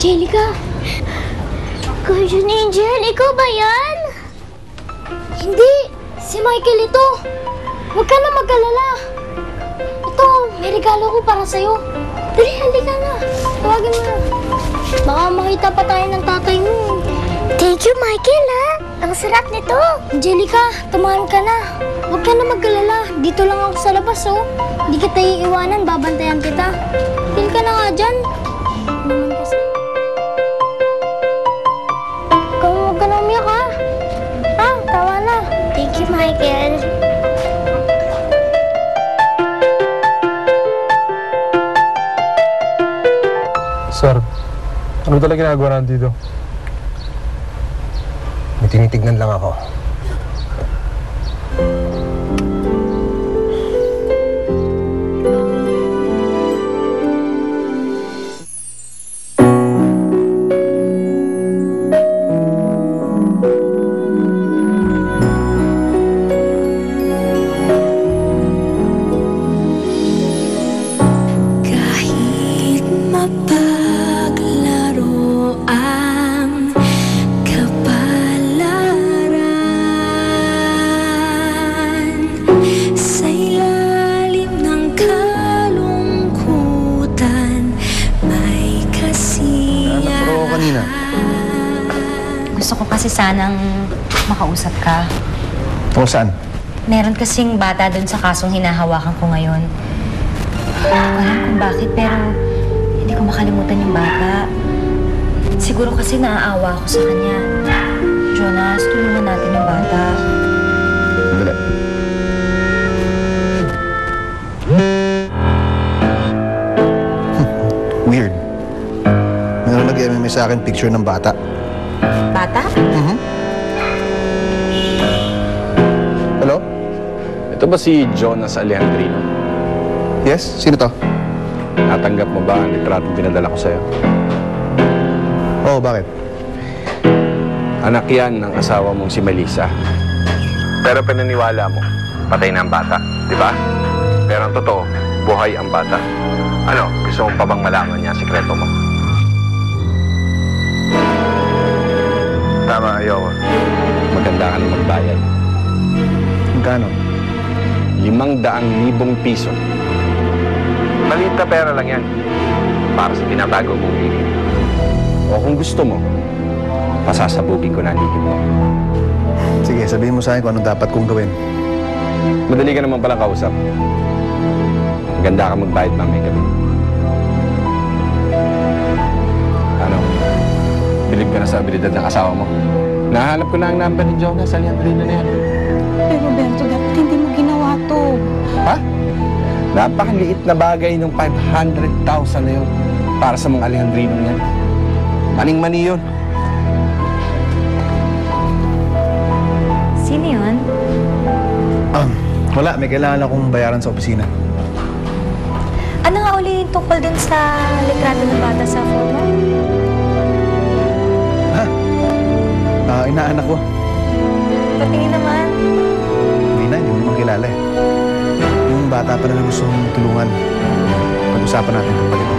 Angelica! Guardian Angel, ikaw ba yan? Hindi! Si Michael ito! Huwag ka na mag-alala! Ito, may regalo ko para sa'yo. Dali, halika na. Tawagin mo na. Baka makita pa tayo ng tatay mo. Thank you, Michael, ha? Ang sarap nito. Angelica, tumahan ka na. Huwag ka na mag-alala. Dito lang ako sa labas, oh. Hindi kita iiwanan, babantayan kita. Feel ka na nga dyan. Naman kasi. Huwag ka na umiyak, ha? Ha? Tawa na. Thank you, Michael. Sir, ano talaga ginagawa natin dito? May tinitignan lang ako. Gusto ko kasi sanang makausap ka. O saan? Meron kasing bata doon sa kasong hinahawakan ko ngayon. Alam kung bakit, pero hindi ko makalimutan yung bata. Siguro kasi naaawa ako sa kanya. Jonas, tulungan natin yung bata. Dali. Weird. Meron nag-MMS sa akin picture ng bata. Bata? Hello? Ito ba si Jonas Alejandrino? Yes? Sino to? Natanggap mo ba ang litratong pinadala ko sa'yo? Oo, bakit? Anak yan ng asawa mong si Melissa. Pero pinaniwala mo, patay na ang bata, di ba? Pero ang totoo, buhay ang bata. Ano, gusto mo pa bang malaman niya ang sikreto mo? Tama, ayoko. Maganda ka na magbayad. Magkano? 500,000 piso. Maliit na pera lang yan. Para sa tinatago mong higit. O kung gusto mo, pasasabugin ko na ang higit mo. Sige, sabihin mo sa akin kung anong dapat kong gawin. Madali ka naman palang kausap. Maganda ka magbayad mamay gabi. Ano? Bilib ka na sa abilidad ng asawa mo. Nahanap ko na ang number ni Jonas Alejandrino na yan. Pero Roberto, dapat hindi mo ginawa to. Ha? Napakaliit na bagay ng 500,000 na yun para sa mga Alejandrino yan. Maning-mani yun. Sino yun? Wala, may kailangan akong bayaran sa opisina. Ano nga uli yung tungkol dun sa litrato ng bata sa photo? Inaanak ko. Patingin naman. Hindi mo naman kilala eh. Yung bata pa na gusto mong tulungan. Pag-usapan natin pagbalik ko.